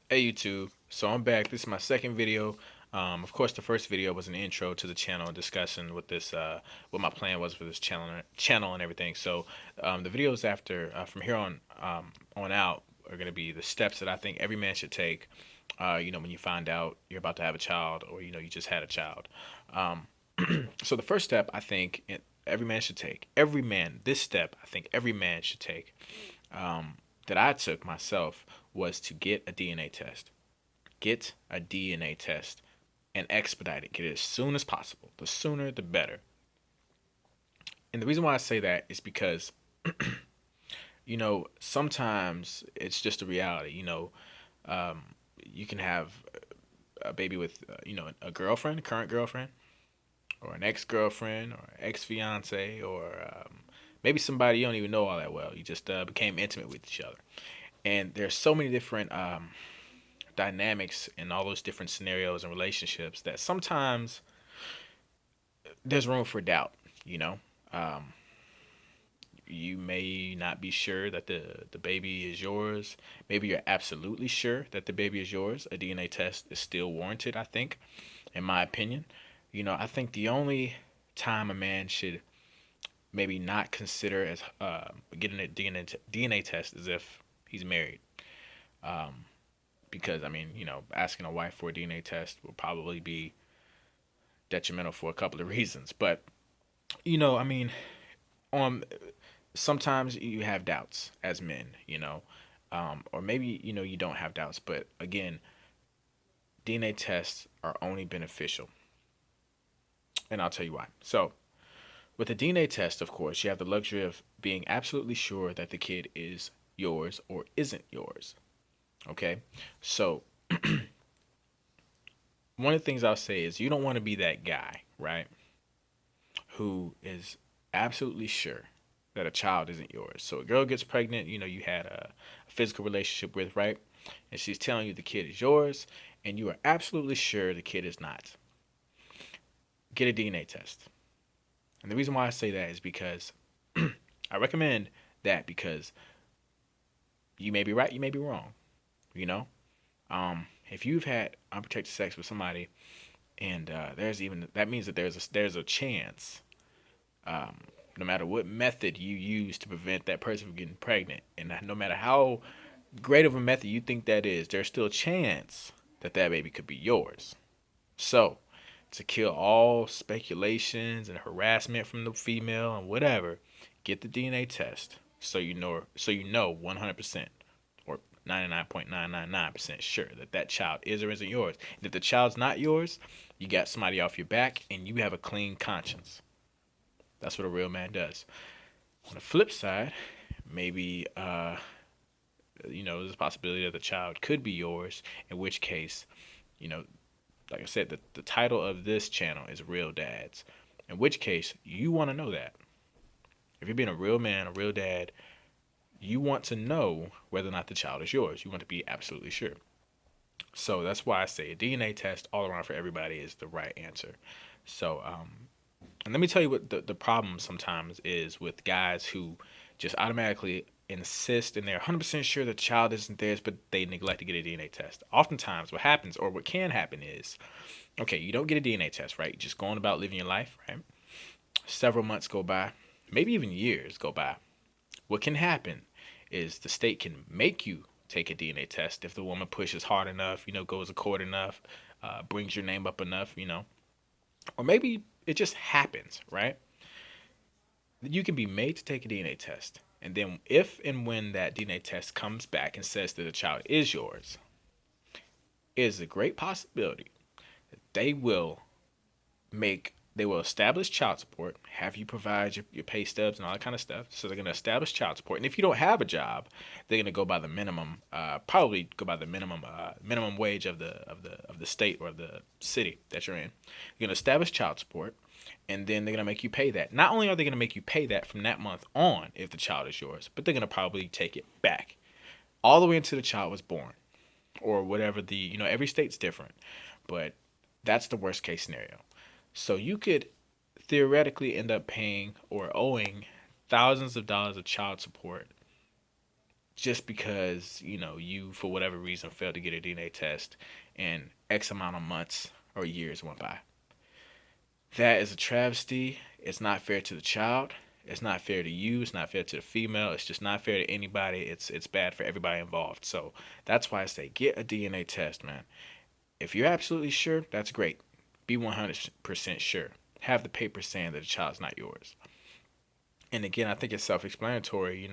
Hey YouTube, so I'm back. This is my second video. Of course, the first video was an intro to the channel discussing what my plan was for this channel and everything. So the videos after from here on out are going to be the steps that I think every man should take. When you find out you're about to have a child, or you just had a child. Um, so the first step I think every man should take. This step I think every man should take. That I took myself was to get a DNA test. Get a DNA test and expedite it. Get it as soon as possible. The sooner, the better. And the reason why I say that is because, sometimes it's just a reality. You can have a baby with, a girlfriend, current girlfriend, or an ex girlfriend, or ex fiance, or maybe somebody you don't even know all that well. You just became intimate with each other. And there's so many different dynamics in all those different scenarios and relationships that sometimes there's room for doubt. You know, um, you may not be sure that the baby is yours. Maybe you're absolutely sure that the baby is yours. A DNA test is still warranted, I think, in my opinion. I think the only time a man should maybe not consider as getting a DNA test is if he's married. Um, because I mean, asking a wife for a DNA test will probably be detrimental for a couple of reasons. But I mean, on sometimes you have doubts as men, or maybe you don't have doubts. But again, DNA tests are only beneficial, and I'll tell you why. So with a DNA test, of course, you have the luxury of being absolutely sure that the kid is yours or isn't yours. Okay, so one of the things I'll say is you don't want to be that guy, right? Who is absolutely sure that a child isn't yours. So a girl gets pregnant, you had a physical relationship with, right? And she's telling you the kid is yours, and you are absolutely sure the kid is not. Get a DNA test. And the reason why I say that is because I recommend that because you may be right, you may be wrong. You know, if you've had unprotected sex with somebody, and there's even that means that there's a chance um, no matter what method you use to prevent that person from getting pregnant, and no matter how great of a method you think that is, there's still a chance that that baby could be yours. So, to kill all speculations and harassment from the female and whatever, get the DNA test so you know 100% or 99.999% sure that that child is or isn't yours. And if the child's not yours, you got somebody off your back and you have a clean conscience. That's what a real man does. On the flip side, maybe there's a possibility that the child could be yours, in which case, you know, like I said, the title of this channel is Real Dads. In which case, you want to know that. If you're being a real man, a real dad, you want to know whether or not the child is yours. You want to be absolutely sure. So that's why I say a DNA test all around for everybody is the right answer. So, and let me tell you what the problem sometimes is with guys who just automatically insist and they're 100% sure the child isn't theirs, but they neglect to get a DNA test. Oftentimes, what happens or what can happen is, okay, you don't get a DNA test, right? You're just going about living your life, right? Several months go by, maybe even years go by. What can happen is the state can make you take a DNA test if the woman pushes hard enough, goes a court enough, brings your name up enough, or maybe it just happens, right? You can be made to take a DNA test. And then, if and when that DNA test comes back and says that the child is yours, it is a great possibility that they will establish child support, have you provide your pay stubs and all that kind of stuff. So they're going to establish child support. And if you don't have a job, they're going to go by the minimum, probably go by the minimum wage of the state or the city that you're in. You're going to establish child support, and then they're going to make you pay that. Not only are they going to make you pay that from that month on if the child is yours, but they're going to probably take it back all the way until the child was born or whatever every state's different, but that's the worst case scenario. So you could theoretically end up paying or owing thousands of dollars of child support just because, you, for whatever reason, failed to get a DNA test and X amount of months or years went by. That is a travesty. It's not fair to the child. It's not fair to you. It's not fair to the female. It's just not fair to anybody. It's bad for everybody involved. So that's why I say get a DNA test, man. If you're absolutely sure, that's great. Be 100% sure. Have the paper saying that the child's not yours. And again, I think it's self-explanatory,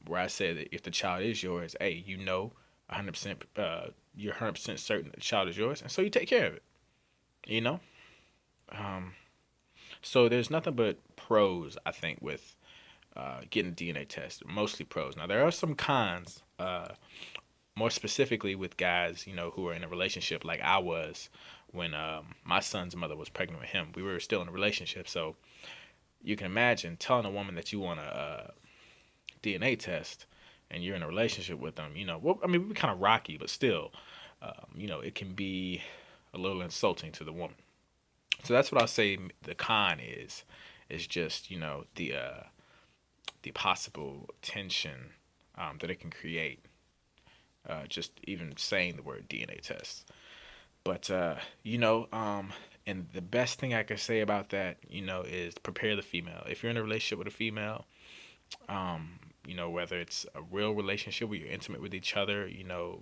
where I said that if the child is yours, hey, 100%, you're 100% certain that the child is yours, and so you take care of it, you know? Um, so there's nothing but pros, I think, with getting a DNA test, mostly pros. Now, there are some cons, more specifically with guys, who are in a relationship like I was when my son's mother was pregnant with him. We were still in a relationship, so you can imagine telling a woman that you want a DNA test and you're in a relationship with them. Well, I mean, we're kind of rocky, but still, it can be a little insulting to the woman. So that's what I'll say. The con is just the possible tension that it can create. Just even saying the word DNA test. But and the best thing I can say about that, is prepare the female. If you're in a relationship with a female, whether it's a real relationship where you're intimate with each other,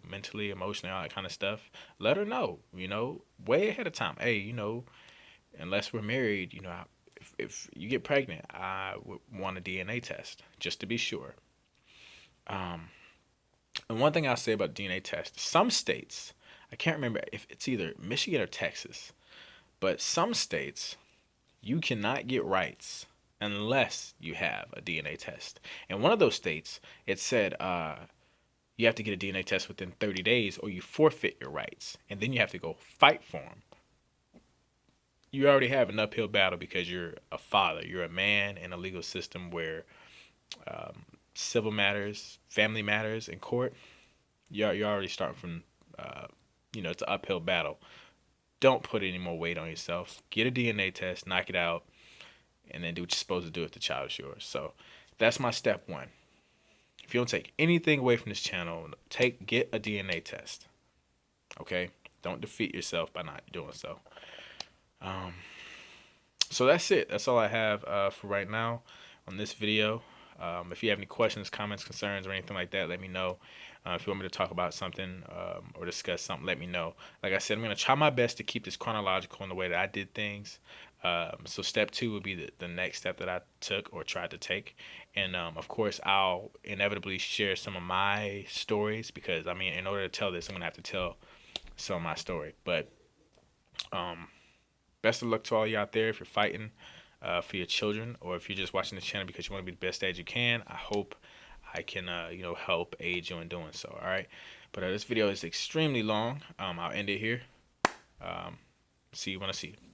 mentally, emotionally, all that kind of stuff, let her know, way ahead of time. Hey, unless we're married, if you get pregnant, I would want a DNA test just to be sure. And one thing I'll say about DNA tests, some states, I can't remember if it's either Michigan or Texas, but some states, you cannot get rights unless you have a DNA test. And one of those states, it said you have to get a DNA test within 30 days or you forfeit your rights. And then you have to go fight for them. You already have an uphill battle because you're a father. You're a man in a legal system where civil matters, family matters in court, you're already starting from, it's an uphill battle. Don't put any more weight on yourself. Get a DNA test, knock it out, and then do what you're supposed to do if the child is yours. So that's my step one. If you don't take anything away from this channel, get a DNA test. Okay? Don't defeat yourself by not doing so. So that's it. That's all I have for right now on this video. If you have any questions, comments, concerns, or anything like that, let me know. If you want me to talk about something or discuss something, let me know. Like I said, I'm going to try my best to keep this chronological in the way that I did things. So step 2 would be the next step that I took or tried to take. And, of course, I'll inevitably share some of my stories because, in order to tell this, I'm going to have to tell some of my story. But best of luck to all you out there if you're fighting for your children, or if you're just watching the channel because you want to be the best dad you can. I hope I can, help aid you in doing so. All right. But this video is extremely long. I'll end it here. See you when I see you.